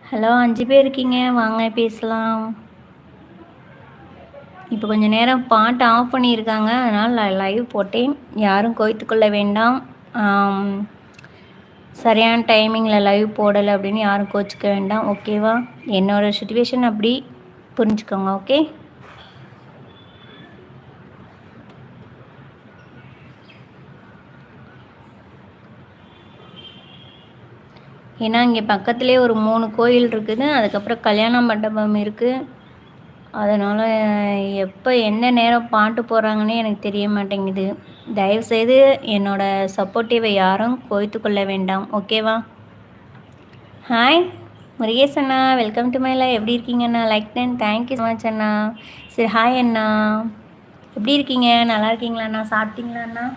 Hello 5 பேர் இருக்கீங்க. வாங்க பேசலாம். இப்போ கொஞ்ச நேரம் பாட்டு ஆஃப் பண்ணியிருக்காங்க. அதனால் லைவ் போட்டேன். யாரும் கோவித்துக்கொள்ள வேண்டாம். ஆம், சரியான டைமிங்கில் லைவ் போடலை அப்படின்னு யாரும் கோச்சிக்க வேண்டாம். ஓகேவா? என்னோடய சுச்சுவேஷன் அப்படி புரிஞ்சுக்கோங்க. ஓகே? ஏன்னா இங்கே பக்கத்துலேயே ஒரு 3 கோயில் இருக்குது. அதுக்கப்புறம் கல்யாண மண்டபம் இருக்குது. அதனால் எப்போ எந்த நேரம் பாட்டு போடுறாங்கன்னே எனக்கு தெரிய மாட்டேங்குது. தயவுசெய்து என்னோடய சப்போர்ட்டிவை யாரும் கோவித்து கொள்ள வேண்டாம். ஓகேவா? ஹாய் முருகேஷ் அண்ணா, வெல்கம் டு மை லைவ். எப்படி இருக்கீங்க அண்ணா? Like done thank you so much அண்ணா. சரி, ஹாய் அண்ணா, எப்படி இருக்கீங்க? நல்லா இருக்கீங்களா அண்ணா? சாப்பிட்டீங்களா அண்ணா?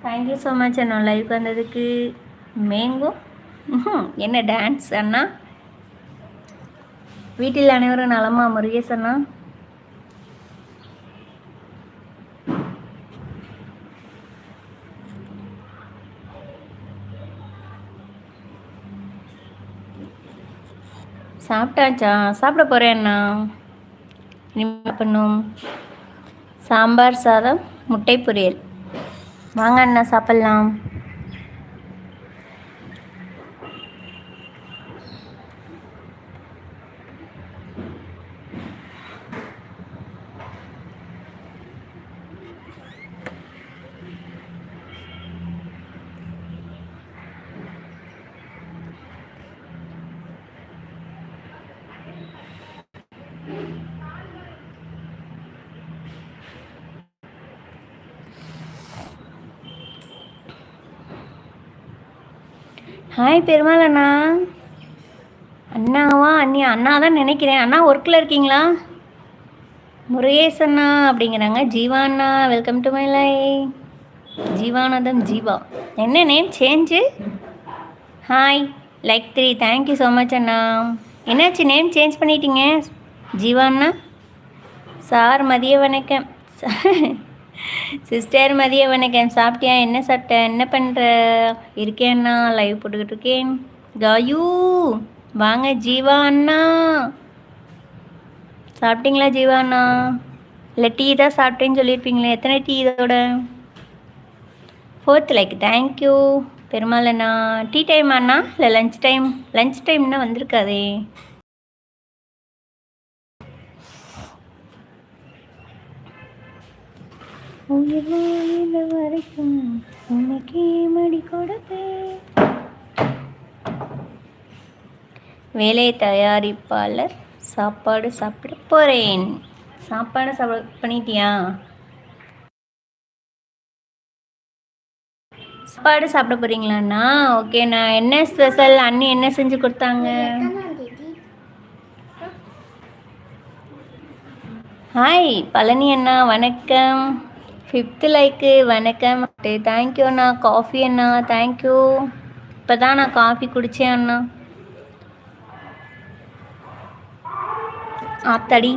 தேங்க்யூ ஸோ மச் அண்ணா லைவுக்கு வந்ததுக்கு. மேங்கோ என்ன டான்ஸ் அண்ணா? வீட்டில் அனைவரும் நலமா முருகேஷ் அண்ணா? சாப்பிட்டாச்சா? சாப்பிட போகிறேன் அண்ணா. இனிமேல் பண்ணும் சாம்பார் சாதம், முட்டை பொரியல். வாங்க அண்ணா சாப்பிட்லாம். ஹாய் பெருமாள் அண்ணா. அண்ணாவா? அண்ணா தான் நினைக்கிறேன். அண்ணா ஒர்க்கில் இருக்கீங்களா? முருகேஷ் அண்ணா அப்படிங்கிறாங்க. ஜீவா அண்ணா, welcome to my live. Jeevanandham Jeeva. என்ன name change? Hi like 3 thank you so much அண்ணா. என்னாச்சு நேம் சேஞ்ச் பண்ணிட்டீங்க ஜீவா அண்ணா? சார் மதிய வணக்கம். சிஸ்டர் மதிய வணக்கம். சாப்பிட்டியா? என்ன சாப்பிட்ட? என்ன பண்ணுற? இருக்கேன் அண்ணா, லைவ் போட்டுக்கிட்டு இருக்கேன். காயு வாங்க. ஜீவா அண்ணா சாப்பிட்டீங்களா? ஜீவா அண்ணா இல்லை டீ தான் சாப்பிட்டேன்னு சொல்லியிருப்பீங்களே. எத்தனை டீ இதோட? 4th லைக் தேங்க்யூ பெருமாள் அண்ணா. டீ டைம் அண்ணா இல்லை லஞ்ச் டைம்? லஞ்ச் டைம்னா வந்திருக்காதே. உயிர் வாழ்ந்த வரைக்கும் உனக்கே மடி கொடுப்பேன். வேலை தயாரிப்பாளர். சாப்பாடு சாப்பிட போகிறேன். சாப்பாடு பண்ணிட்டியா? சாப்பாடு சாப்பிட போகிறீங்களாண்ணா? ஓகேண்ணா. என்ன ஸ்பெஷல்? அண்ணி என்ன செஞ்சு கொடுத்தாங்க? ஹாய் பழனி அண்ணா, வணக்கம். 5th லைக்கு வணக்கம். தேங்க்யூ அண்ணா. காஃபி அண்ணா தேங்க்யூ. இப்போ தான் நான் காஃபி குடித்தேன் அண்ணா. ஆத்தடி.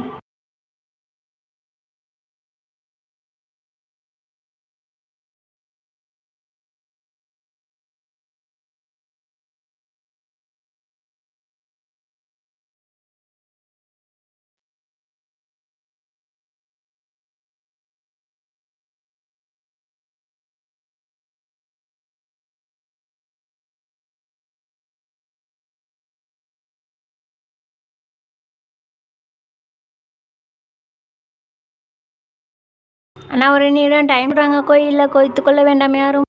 அண்ணா ஒரு நிமிடம் டைம் விடுறாங்க. கோயிலில் கோவித்து கொள்ள வேண்டாம் யாரும்.